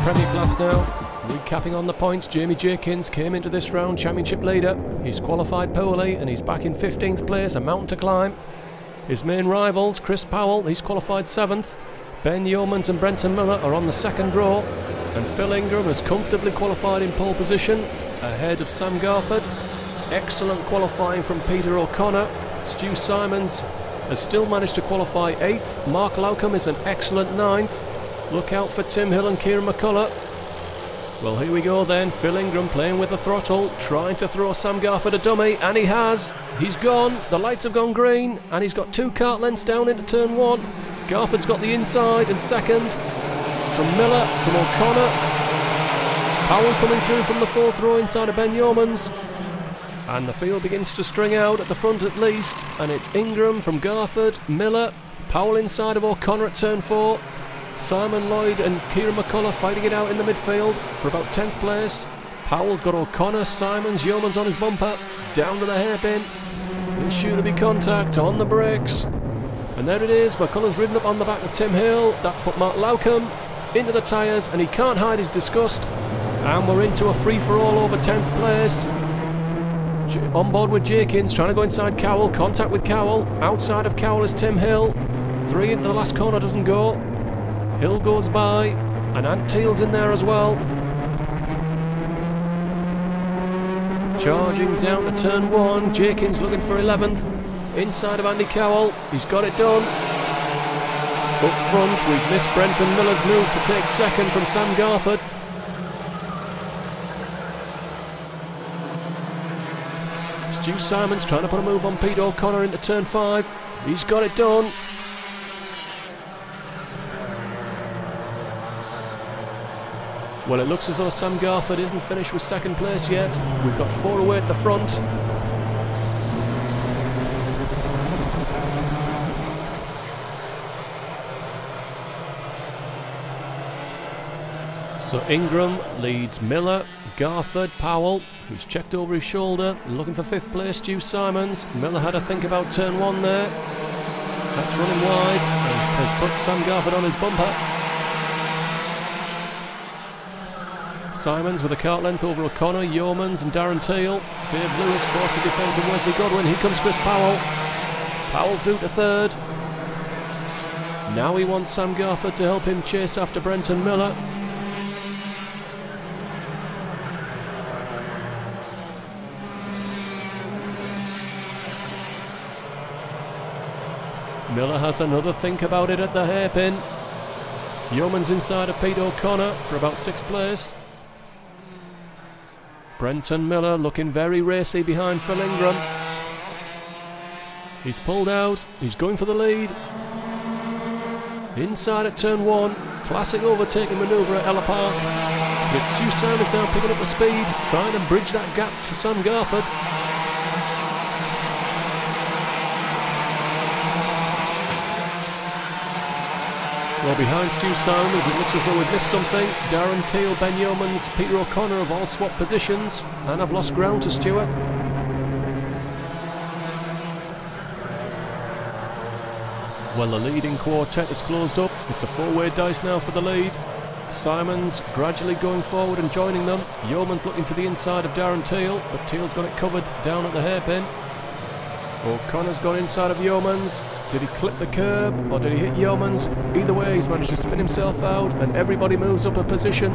Premier Class now. Recapping on the points, Jamie Jenkins came into this round championship leader. He's qualified poorly and he's back in 15th place, a mountain to climb. His main rivals, Chris Powell, he's qualified 7th. Ben Yeomans and Brenton Miller are on the second row. And Phil Ingram has comfortably qualified in pole position, ahead of Sam Garford. Excellent qualifying from Peter O'Connor. Stu Simons has still managed to qualify 8th. Mark Lowcombe is an excellent 9th. Look out for Tim Hill and Kieran McCullough. Well, here we go then. Phil Ingram playing with the throttle, trying to throw Sam Garford a dummy, and he has. He's gone. The lights have gone green, and he's got 2 kart lengths down into turn 1. Garford's got the inside and second. From Miller, from O'Connor. Powell coming through from the 4th row inside of Ben Yeomans. And the field begins to string out at the front at least, and it's Ingram from Garford, Miller, Powell inside of O'Connor at turn 4. Simon Lloyd and Kieran McCullough fighting it out in the midfield for about 10th place. Powell's got O'Connor, Simons, Yeomans on his bumper, down to the hairpin. There's sure to be contact on the brakes. And there it is, McCullough's ridden up on the back of Tim Hill. That's put Mark Lowcombe into the tyres, and he can't hide his disgust. And we're into a free-for-all over 10th place. On board with Jenkins, trying to go inside Cowell, contact with Cowell. Outside of Cowell is Tim Hill. 3 into the last corner, doesn't go. Hill goes by, and Ant Teal's in there as well. Charging down to turn 1, Jenkins looking for 11th. Inside of Andy Cowell, he's got it done. Up front, we've missed Brenton Miller's move to take second from Sam Garford. Stu Simons trying to put a move on Pete O'Connor into turn 5. He's got it done. Well, it looks as though Sam Garford isn't finished with second place yet. We've got 4 away at the front. So Ingram leads Miller, Garford, Powell, who's checked over his shoulder, looking for 5th place, Stu Simons. Miller had a think about turn 1 there. That's running wide and has put Sam Garford on his bumper. Simons with a kart length over O'Connor, Yeomans and Darren Teal. Dave Lewis forcing defence from Wesley Godwin. Here comes Chris Powell. Powell through to 3rd. Now he wants Sam Garford to help him chase after Brenton Miller. Miller has another think about it at the hairpin. Yeomans inside of Pete O'Connor for about 6th place. Brenton Miller looking very racy behind Phil Ingram. He's pulled out, he's going for the lead. Inside at turn 1, classic overtaking manoeuvre at Ellough Park. It's Stu Simons now picking up the speed, trying to bridge that gap to Sam Garford. Well, behind Stu Simons, it looks as though we've missed something. Darren Teal, Ben Yeomans, Peter O'Connor have all swapped positions and have lost ground to Stewart. Well, the leading quartet is closed up. It's a 4-way dice now for the lead. Simons gradually going forward and joining them. Yeomans looking to the inside of Darren Teal, but Teal's got it covered down at the hairpin. O'Connor's gone inside of Yeomans. Did he clip the curb or did he hit Yeomans? Either way, he's managed to spin himself out and everybody moves up a position.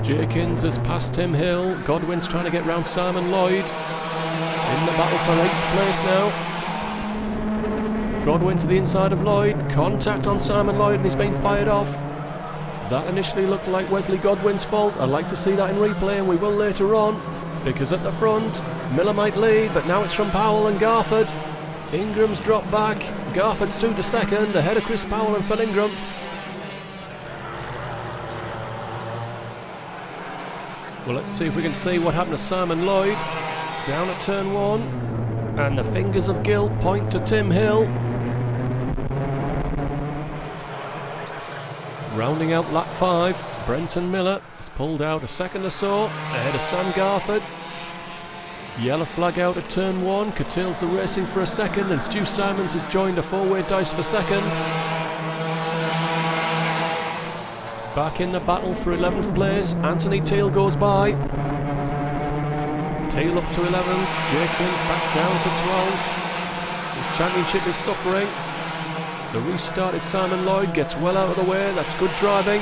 Jenkins has passed Tim Hill. Godwin's trying to get round Simon Lloyd. In the battle for 8th place now. Godwin to the inside of Lloyd. Contact on Simon Lloyd and he's being fired off. That initially looked like Wesley Godwin's fault. I'd like to see that in replay, and we will later on. Because at the front, Miller might lead, but now it's from Powell and Garford. Ingram's dropped back. Garford's through to 2nd, ahead of Chris Powell and Phil Ingram. Well, let's see if we can see what happened to Simon Lloyd. Down at turn 1, and the fingers of guilt point to Tim Hill. Rounding out lap 5, Brenton Miller has pulled out a second or so, ahead of Sam Garford. Yellow flag out at turn 1, curtails the racing for a second, and Stu Simons has joined a 4-way dice for second. back in the battle for 11th place. Anthony Teal goes by. Teal up to 11th. Jenkins back down to 12th. His championship is suffering. The restarted Simon Lloyd gets well out of the way. That's good driving.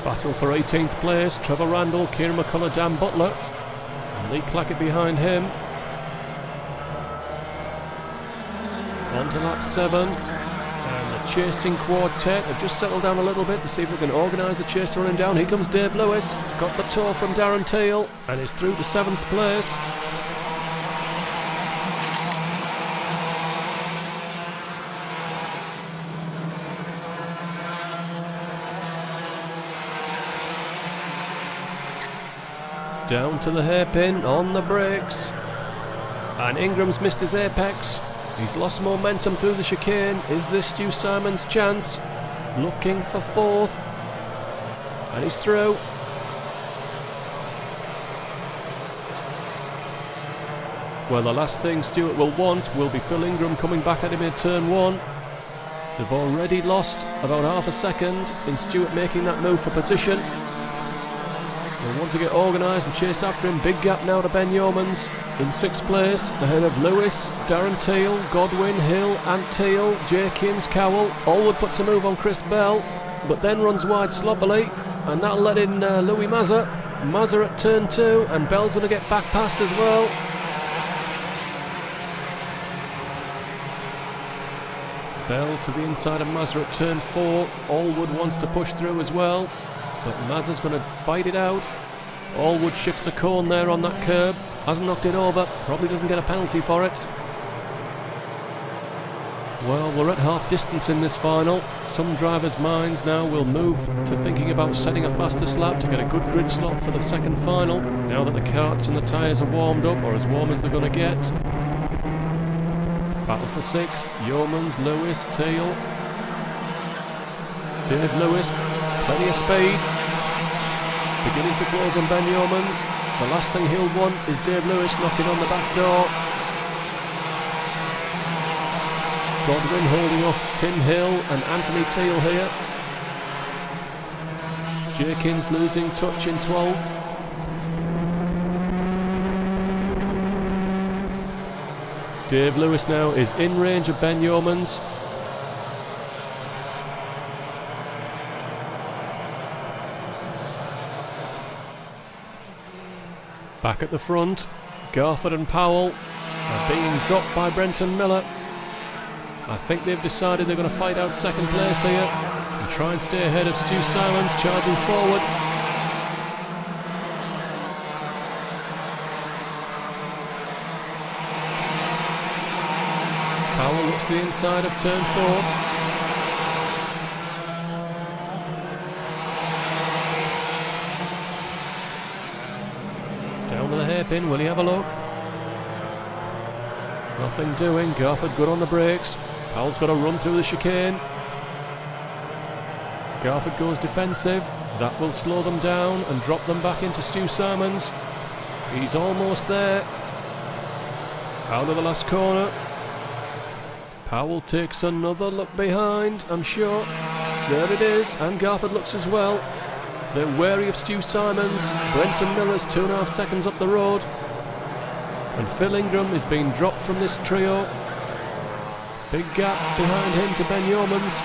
Battle for 18th place, Trevor Randall, Kieran McCullough, Dan Butler, and Lee Clackett behind him. On to lap 7, and the chasing quartet have just settled down a little bit to see if we can organise a chase to run him down. Here comes Dave Lewis, got the tow from Darren Teal, and is through to 7th place. Down to the hairpin, on the brakes. And Ingram's missed his apex. He's lost momentum through the chicane. Is this Stu Simon's chance? Looking for 4th. And he's through. Well, the last thing Stuart will want will be Phil Ingram coming back at him in turn 1. They've already lost about half a second in Stuart making that move for position. They want to get organised and chase after him. Big gap now to Ben Yeomans in 6th place, ahead of Lewis, Darren Teal, Godwin, Hill, Ant Teal, Jenkins, Cowell. Allwood puts a move on Chris Bell, but then runs wide sloppily, and that'll let in Louis Mazza. Mazza at turn 2, and Bell's going to get back past as well. Bell to the inside of Mazza at turn 4. Allwood wants to push through as well, but Mazza's going to fight it out. Allwood shifts a cone there on that curb. Hasn't knocked it over. Probably doesn't get a penalty for it. Well, we're at half distance in this final. Some drivers' minds now will move to thinking about setting a faster lap to get a good grid slot for the second final, now that the karts and the tyres are warmed up, or as warm as they're going to get. Battle for 6th. Yeomans, Lewis, Teal. Dave Lewis, plenty of speed. Beginning to close on Ben Yeomans. The last thing he'll want is Dave Lewis knocking on the back door. Godwin holding off Tim Hill and Anthony Teal here. Jenkins losing touch in 12th. Dave Lewis now is in range of Ben Yeomans. Back at the front, Garford and Powell are being dropped by Brenton Miller. I think they've decided they're going to fight out second place here and try and stay ahead of Stu Simons charging forward. Powell looks to the inside of turn 4. Down to the hairpin, will he have a look? Nothing doing. Garford good on the brakes. Powell's got to run through the chicane. Garford goes defensive. That will slow them down and drop them back into Stu Simons. He's almost there. Out of the last corner. Powell takes another look behind, I'm sure. There it is, and Garford looks as well. They're wary of Stu Simons. Brenton Miller's 2.5 seconds up the road. And Phil Ingram is being dropped from this trio. Big gap behind him to Ben Yeomans.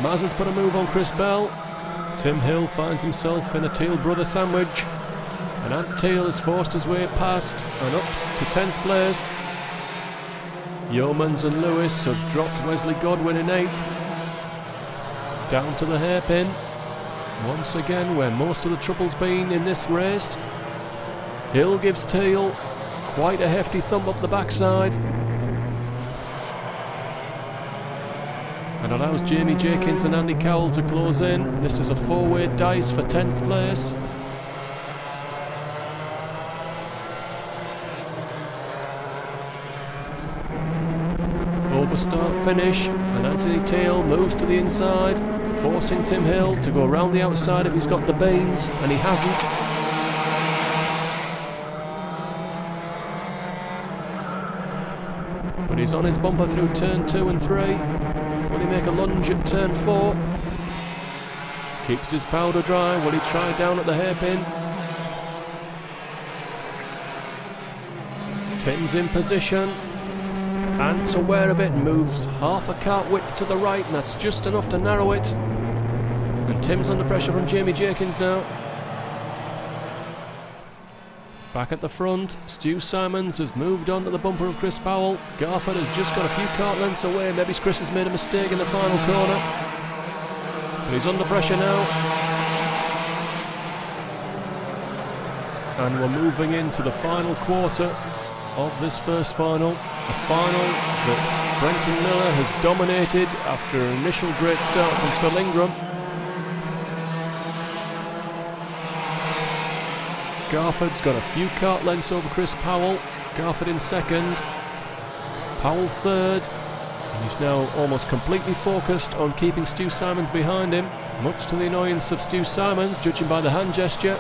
Mazza's put a move on Chris Bell. Tim Hill finds himself in a Teal brother sandwich. And Ant Teal has forced his way past and up to 10th place. Yeomans and Lewis have dropped Wesley Godwin in 8th. Down to the hairpin. Once again, where most of the trouble's been in this race. Hill gives Teal quite a hefty thump up the backside and allows Jamie Jenkins and Andy Cowell to close in. This is a 4-way dice for 10th place. of a start finish, and Anthony Teal moves to the inside, forcing Tim Hill to go around the outside if he's got the beans, and he hasn't. But he's on his bumper through turn 2 and 3. Will he make a lunge at turn 4? Keeps his powder dry. Will he try down at the hairpin? Tim's in position. Ant's aware of it and moves half a cart width to the right, and that's just enough to narrow it. And Tim's under pressure from Jamie Jenkins now. Back at the front, Stu Simons has moved on to the bumper of Chris Powell. Garford has just got a few cart lengths away. Maybe Chris has made a mistake in the final corner. But he's under pressure now. And we're moving into the final quarter of this first final. A final that Brenton Miller has dominated after an initial great start from Phil Ingram. Garford's got a few cart lengths over Chris Powell. Garford in second, Powell third, and he's now almost completely focused on keeping Stu Simons behind him, much to the annoyance of Stu Simons, judging by the hand gesture.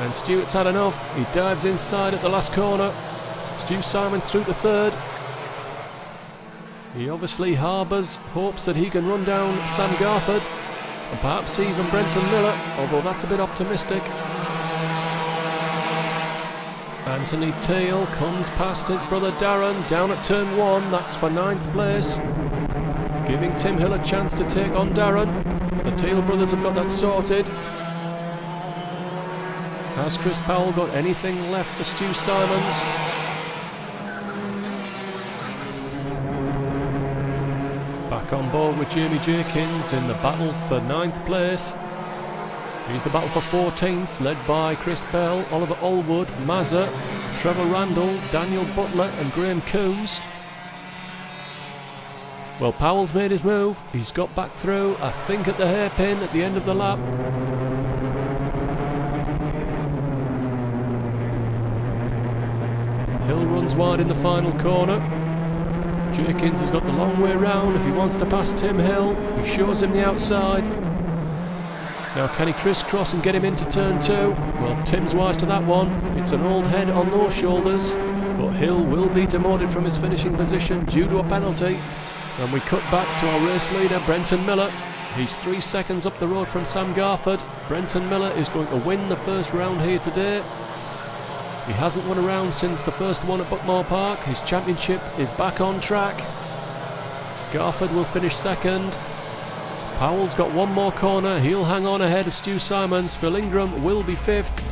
And Stuart's had enough. He dives inside at the last corner. Stu Simons through to third. He obviously harbours hopes that he can run down Sam Garford, and perhaps even Brenton Miller, although that's a bit optimistic. Anthony Teal comes past his brother Darren down at turn 1, that's for 9th place, giving Tim Hill a chance to take on Darren. The Teal brothers have got that sorted. Has Chris Powell got anything left for Stu Simons? Back on board with Jamie Jenkins in the battle for 9th place. He's the battle for 14th, led by Chris Bell, Oliver Allwood, Mazza, Trevor Randall, Daniel Butler and Graham Coombs. Well, Powell's made his move. He's got back through, I think at the hairpin at the end of the lap. Hill runs wide in the final corner. Jenkins has got the long way round if he wants to pass Tim Hill. He shows him the outside. Now can he crisscross and get him into turn 2? Well, Tim's wise to that one. It's an old head on those shoulders. But Hill will be demoted from his finishing position due to a penalty. And we cut back to our race leader, Brenton Miller. He's 3 seconds up the road from Sam Garford. Brenton Miller is going to win the first round here today. He hasn't won a round since the first one at Buckmore Park. His championship is back on track. Garford will finish second. Powell's got one more corner. He'll hang on ahead of Stu Simons. Phil Ingram will be 5th.